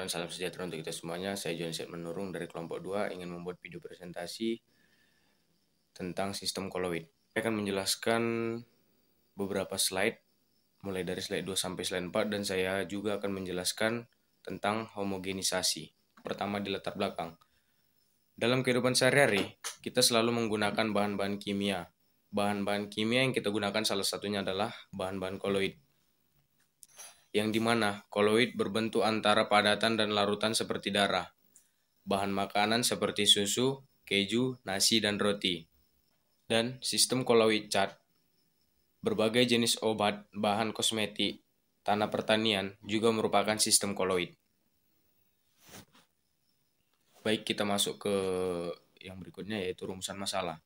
dan salam sejahtera untuk kita semuanya. Saya John Set Menurung dari kelompok 2 ingin membuat video presentasi tentang sistem koloid. Saya akan menjelaskan beberapa slide, mulai dari slide 2 sampai slide 4, dan saya juga akan menjelaskan tentang homogenisasi. Pertama, di latar belakang. Dalam kehidupan sehari-hari, kita selalu menggunakan bahan-bahan kimia. Bahan-bahan kimia yang kita gunakan salah satunya adalah bahan-bahan koloid, yang dimana koloid berbentuk antara padatan dan larutan seperti darah, bahan makanan seperti susu, keju, nasi, dan roti. Dan sistem koloid cat, berbagai jenis obat, bahan kosmetik, tanah pertanian juga merupakan sistem koloid. Baik, kita masuk ke yang berikutnya, yaitu rumusan masalah.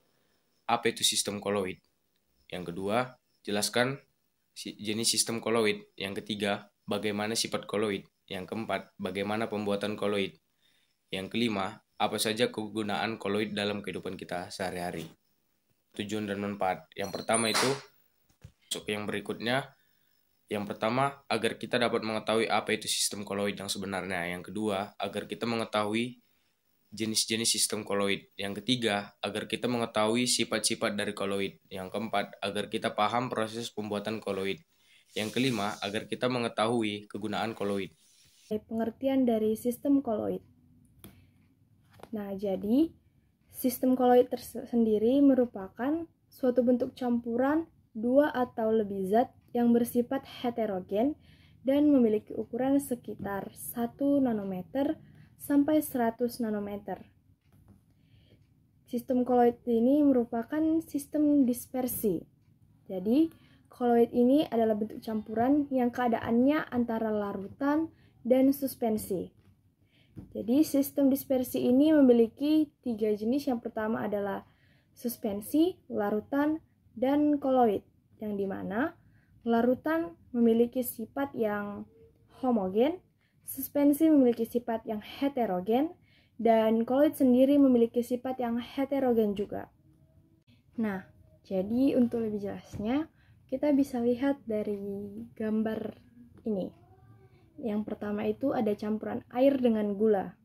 Apa itu sistem koloid? Yang kedua, jelaskan jenis sistem koloid. Yang ketiga, bagaimana sifat koloid. Yang keempat, bagaimana pembuatan koloid. Yang kelima, apa saja kegunaan koloid dalam kehidupan kita sehari-hari. Tujuan dan manfaat. Yang pertama itu, masuk yang berikutnya. Yang pertama, agar kita dapat mengetahui apa itu sistem koloid yang sebenarnya. Yang kedua, agar kita mengetahui jenis-jenis sistem koloid. Yang ketiga, agar kita mengetahui sifat-sifat dari koloid. Yang keempat, agar kita paham proses pembuatan koloid. Yang kelima, agar kita mengetahui kegunaan koloid. Pengertian dari sistem koloid. Nah, jadi sistem koloid tersendiri merupakan suatu bentuk campuran dua atau lebih zat yang bersifat heterogen dan memiliki ukuran sekitar 1 nanometer sampai 100 nanometer. Sistem koloid ini merupakan sistem dispersi. Jadi, koloid ini adalah bentuk campuran yang keadaannya antara larutan dan suspensi. Jadi, sistem dispersi ini memiliki 3 jenis. Yang pertama adalah suspensi, larutan, dan koloid, yang dimana larutan memiliki sifat yang homogen, suspensi memiliki sifat yang heterogen, dan koloid sendiri memiliki sifat yang heterogen juga. Nah, jadi untuk lebih jelasnya, kita bisa lihat dari gambar ini. Yang pertama itu ada campuran air dengan gula.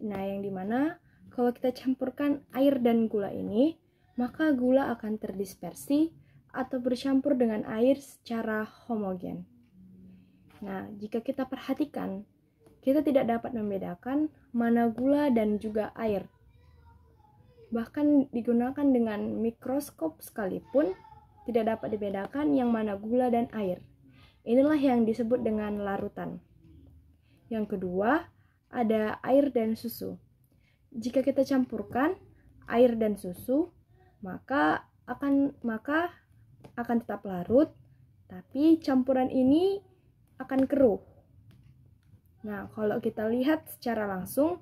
Nah, yang dimana kalau kita campurkan air dan gula ini, maka gula akan terdispersi atau bercampur dengan air secara homogen. Nah, jika kita perhatikan, kita tidak dapat membedakan mana gula dan juga air. Bahkan digunakan dengan mikroskop sekalipun, tidak dapat dibedakan yang mana gula dan air. Inilah yang disebut dengan larutan. Yang kedua, ada air dan susu. Jika kita campurkan air dan susu, maka akan tetap larut, tapi campuran ini akan keruh. Nah, kalau kita lihat secara langsung,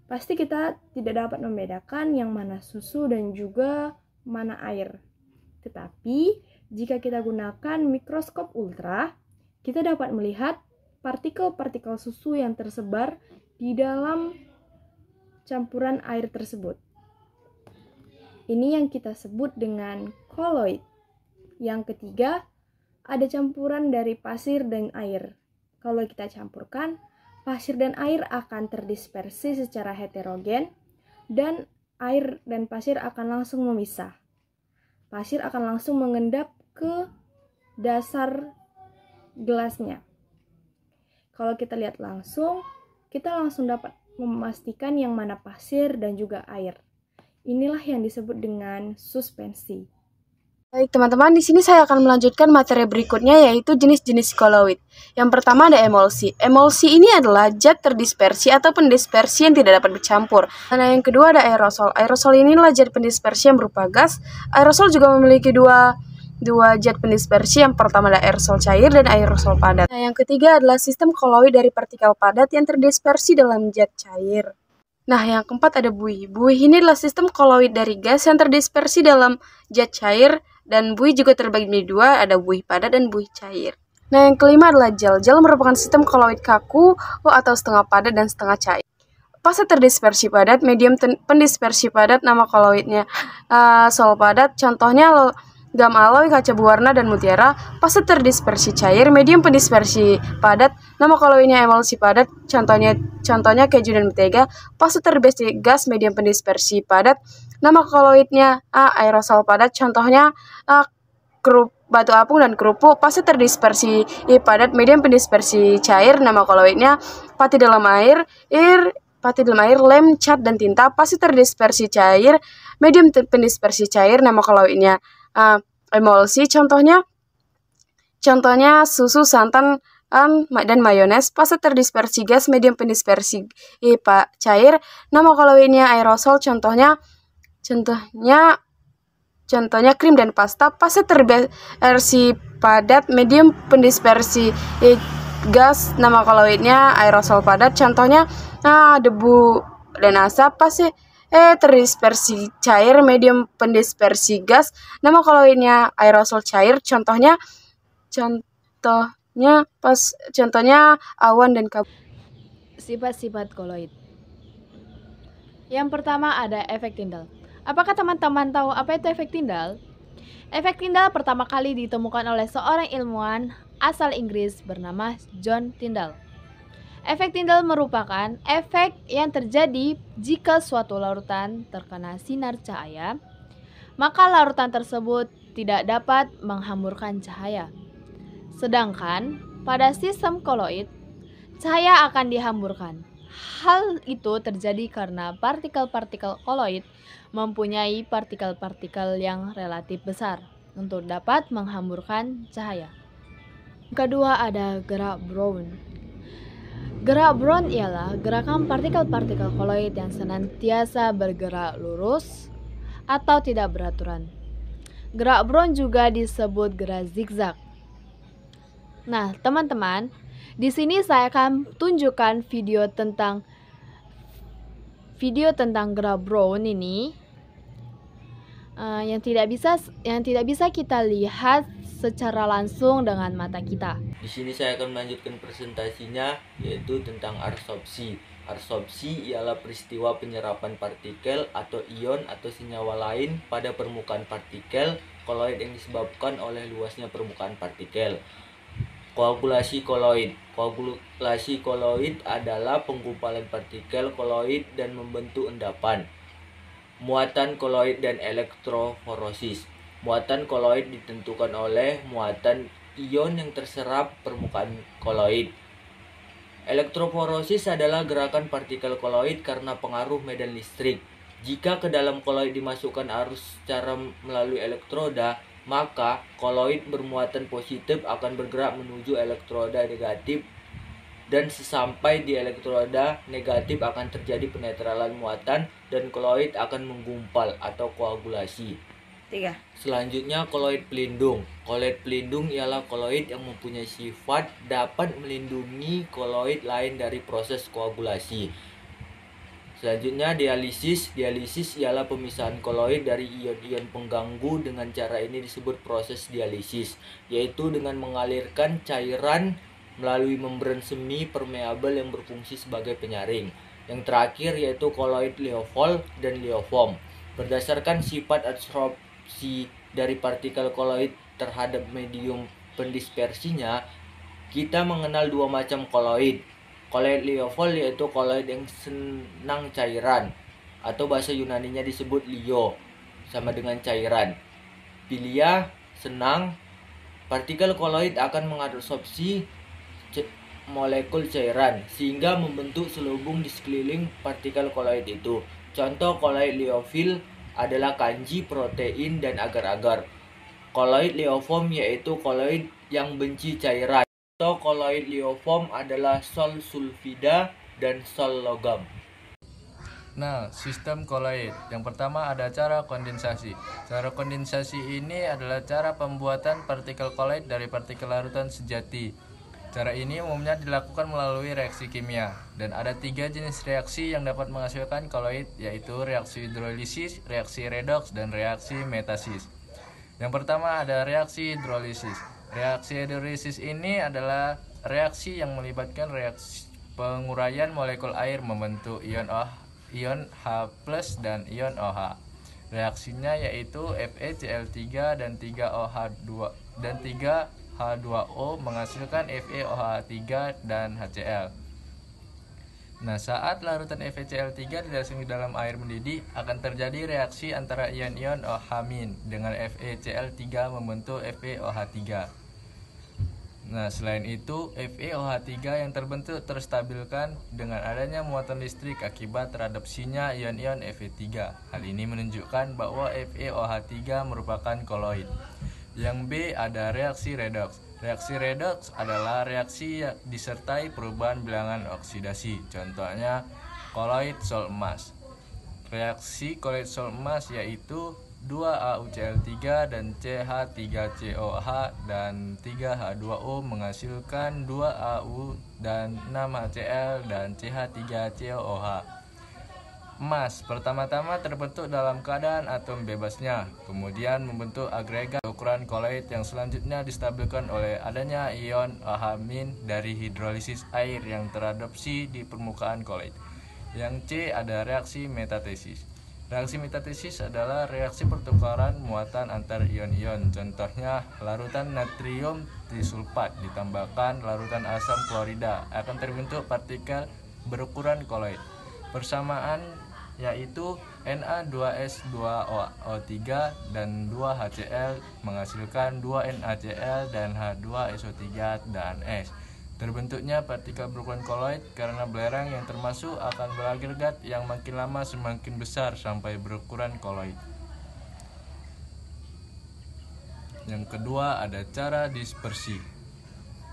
pasti kita tidak dapat membedakan yang mana susu dan juga mana air. Tetapi, jika kita gunakan mikroskop ultra, kita dapat melihat partikel-partikel susu yang tersebar di dalam campuran air tersebut. Ini yang kita sebut dengan koloid. Yang ketiga, ada campuran dari pasir dan air. Kalau kita campurkan, pasir dan air akan terdispersi secara heterogen, dan air dan pasir akan langsung memisah. Pasir akan langsung mengendap ke dasar gelasnya. Kalau kita lihat langsung, kita langsung dapat memastikan yang mana pasir dan juga air. Inilah yang disebut dengan suspensi. Baik teman-teman, di sini saya akan melanjutkan materi berikutnya, yaitu jenis-jenis koloid. Yang pertama ada emulsi. Emulsi ini adalah zat terdispersi ataupun dispersi yang tidak dapat bercampur. Nah, yang kedua ada aerosol. Aerosol ini adalah zat pendispersi yang berupa gas. Aerosol juga memiliki dua zat pendispersi. Yang pertama ada aerosol cair dan aerosol padat. Nah, yang ketiga adalah sistem koloid dari partikel padat yang terdispersi dalam zat cair. Nah, yang keempat ada buih. Buih ini adalah sistem koloid dari gas yang terdispersi dalam zat cair, dan buih juga terbagi menjadi dua, ada buih padat dan buih cair. Nah, yang kelima adalah gel. Gel merupakan sistem koloid kaku atau setengah padat dan setengah cair. Fase terdispersi padat, medium pendispersi padat, nama koloidnya sol padat. Contohnya gam alloy, kaca berwarna, dan mutiara. Fase terdispersi cair, medium pendispersi padat. Nama koloidnya emulsi padat, contohnya keju dan mentega. Fase terdispersi gas, medium pendispersi padat. Nama koloidnya aerosol padat, contohnya batu apung dan kerupuk. Fase terdispersi padat, medium pendispersi cair. Nama koloidnya pati dalam air, lem, cat, dan tinta. Fase terdispersi cair, medium pendispersi cair. Nama koloidnya emulsi, contohnya susu, santan, dan mayones. Fase terdispersi gas, medium pendispersi cair. Nama koloidnya aerosol, contohnya krim dan pasta. Fase terdispersi padat, medium pendispersi gas. Nama koloidnya aerosol padat, contohnya debu dan asap. Fase terdispersi cair, medium pendispersi gas. Nama koloidnya aerosol cair, contohnya awan dan kabut. Sifat-sifat koloid. Yang pertama ada efek Tyndall. Apakah teman-teman tahu apa itu efek Tyndall? Efek Tyndall pertama kali ditemukan oleh seorang ilmuwan asal Inggris bernama John Tyndall. Efek Tyndall merupakan efek yang terjadi jika suatu larutan terkena sinar cahaya, maka larutan tersebut tidak dapat menghamburkan cahaya. Sedangkan pada sistem koloid, cahaya akan dihamburkan. Hal itu terjadi karena partikel-partikel koloid mempunyai partikel-partikel yang relatif besar untuk dapat menghamburkan cahaya. Kedua ada gerak Brown. Gerak Brown ialah gerakan partikel-partikel koloid yang senantiasa bergerak lurus atau tidak beraturan. Gerak Brown juga disebut gerak zigzag. Nah, teman-teman, di sini saya akan tunjukkan video tentang gerak Brown ini yang tidak bisa kita lihat secara langsung dengan mata kita. Di sini saya akan melanjutkan presentasinya, yaitu tentang absorpsi. Absorpsi ialah peristiwa penyerapan partikel atau ion atau senyawa lain pada permukaan partikel koloid yang disebabkan oleh luasnya permukaan partikel. Koagulasi koloid. Koagulasi koloid adalah penggumpalan partikel koloid dan membentuk endapan. Muatan koloid dan elektroforosis. Muatan koloid ditentukan oleh muatan ion yang terserap permukaan koloid. Elektroforosis adalah gerakan partikel koloid karena pengaruh medan listrik. Jika ke dalam koloid dimasukkan arus secara melalui elektroda, maka koloid bermuatan positif akan bergerak menuju elektroda negatif, dan sesampai di elektroda negatif akan terjadi penetralan muatan dan koloid akan menggumpal atau koagulasi. Selanjutnya koloid pelindung. Koloid pelindung ialah koloid yang mempunyai sifat dapat melindungi koloid lain dari proses koagulasi. Selanjutnya dialisis. Dialisis ialah pemisahan koloid dari ion-ion pengganggu. Dengan cara ini disebut proses dialisis, yaitu dengan mengalirkan cairan melalui membran semi permeabel yang berfungsi sebagai penyaring. Yang terakhir yaitu koloid lyopol dan lyopom. Berdasarkan sifat absorpsi dari partikel koloid terhadap medium pendispersinya, kita mengenal dua macam koloid. Koloid lyopol yaitu koloid yang senang cairan, atau bahasa Yunaninya disebut lyo, sama dengan cairan. Pilia, senang. Partikel koloid akan mengadsorpsi molekul cairan sehingga membentuk selubung di sekeliling partikel koloid itu. Contoh koloid liofil adalah kanji, protein, dan agar-agar. Koloid lyopom yaitu koloid yang benci cairan. Contoh koloid lyopom adalah sol sulfida dan sol logam. Nah, sistem koloid. Yang pertama ada cara kondensasi. Cara kondensasi ini adalah cara pembuatan partikel koloid dari partikel larutan sejati. Cara ini umumnya dilakukan melalui reaksi kimia, dan ada 3 jenis reaksi yang dapat menghasilkan koloid, yaitu reaksi hidrolisis, reaksi redoks, dan reaksi metasis. Yang pertama ada reaksi hidrolisis. Reaksi hidrolisis ini adalah reaksi yang melibatkan reaksi penguraian molekul air membentuk ion H+ dan ion OH. Reaksinya yaitu FeCl3 dan 3H2O menghasilkan FeOH3 dan HCl. Nah, saat larutan FeCl3 dilangsungkan dalam air mendidih, akan terjadi reaksi antara ion-ion OH- dengan FeCl3 membentuk FeOH3. Nah, selain itu, FeOH3 yang terbentuk terstabilkan dengan adanya muatan listrik akibat teradopsinya ion-ion Fe3. Hal ini menunjukkan bahwa FeOH3 merupakan koloid. Yang B ada reaksi redoks. Reaksi redoks adalah reaksi yang disertai perubahan bilangan oksidasi. Contohnya koloid sol emas. Reaksi koloid sol emas yaitu 2AuCl3 dan CH3COH dan 3H2O menghasilkan 2Au dan 6HCl dan CH3COH. Emas pertama-tama terbentuk dalam keadaan atom bebasnya, kemudian membentuk agregat ukuran koloid yang selanjutnya distabilkan oleh adanya ion OH- dari hidrolisis air yang teradopsi di permukaan koloid. Yang C ada reaksi metatesis. Reaksi metatesis adalah reaksi pertukaran muatan antar ion-ion. Contohnya larutan natrium trisulfat ditambahkan larutan asam klorida akan terbentuk partikel berukuran koloid. Persamaan yaitu Na2S2O3 dan 2HCl menghasilkan 2NaCl dan H2SO3 dan S. Terbentuknya partikel berukuran koloid karena belerang yang termasuk akan beragregat yang makin lama semakin besar sampai berukuran koloid. Yang kedua ada cara dispersi.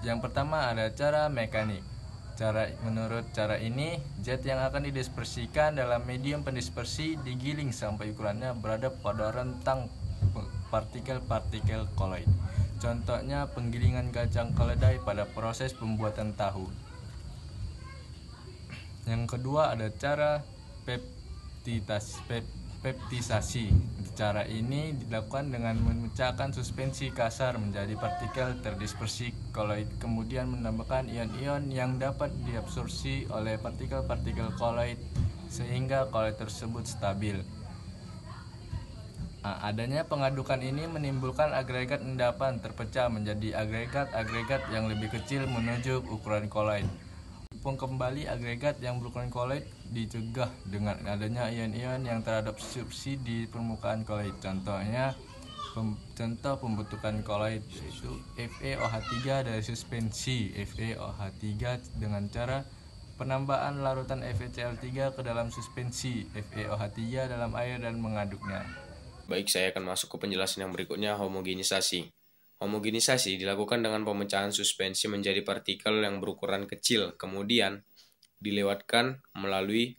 Yang pertama ada cara mekanik. Menurut cara ini, zat yang akan didispersikan dalam medium pendispersi digiling sampai ukurannya berada pada rentang partikel-partikel koloid. Contohnya penggilingan kacang keledai pada proses pembuatan tahu. Yang kedua ada cara peptisasi. Cara ini dilakukan dengan memecahkan suspensi kasar menjadi partikel terdispersi koloid, kemudian menambahkan ion-ion yang dapat diabsorpsi oleh partikel-partikel koloid sehingga koloid tersebut stabil. Adanya pengadukan ini menimbulkan agregat endapan terpecah menjadi agregat-agregat yang lebih kecil menuju ukuran koloid. Kembali agregat yang berukuran koloid dicegah dengan adanya ion-ion yang teradopsi di permukaan koloid. Contoh pembentukan koloid yaitu FeOH3 dari suspensi FeOH3 dengan cara penambahan larutan FeCl3 ke dalam suspensi FeOH3 dalam air dan mengaduknya. Baik, saya akan masuk ke penjelasan yang berikutnya, homogenisasi. Homogenisasi dilakukan dengan pemecahan suspensi menjadi partikel yang berukuran kecil, kemudian dilewatkan melalui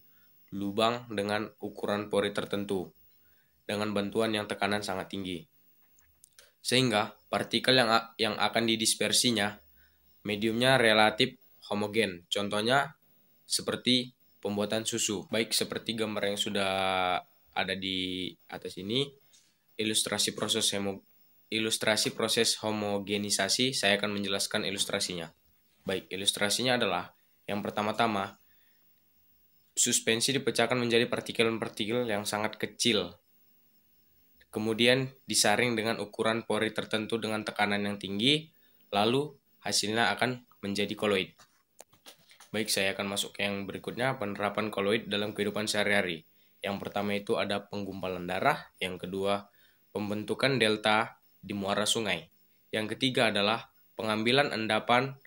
lubang dengan ukuran pori tertentu dengan bantuan yang tekanan sangat tinggi. Sehingga partikel yang akan didispersinya mediumnya relatif homogen. Contohnya seperti pembuatan susu. Baik, seperti gambar yang sudah ada di atas ini, ilustrasi proses homogenisasi, saya akan menjelaskan ilustrasinya. Baik, ilustrasinya adalah yang pertama-tama, suspensi dipecahkan menjadi partikel-partikel yang sangat kecil. Kemudian disaring dengan ukuran pori tertentu dengan tekanan yang tinggi, lalu hasilnya akan menjadi koloid. Baik, saya akan masuk ke yang berikutnya, penerapan koloid dalam kehidupan sehari-hari. Yang pertama itu ada penggumpalan darah, yang kedua pembentukan delta di muara sungai. Yang ketiga adalah pengambilan endapan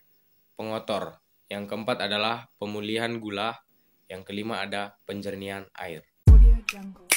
pengotor. Yang keempat adalah pemulihan gula. Yang kelima ada penjernihan air. Audio Jungle.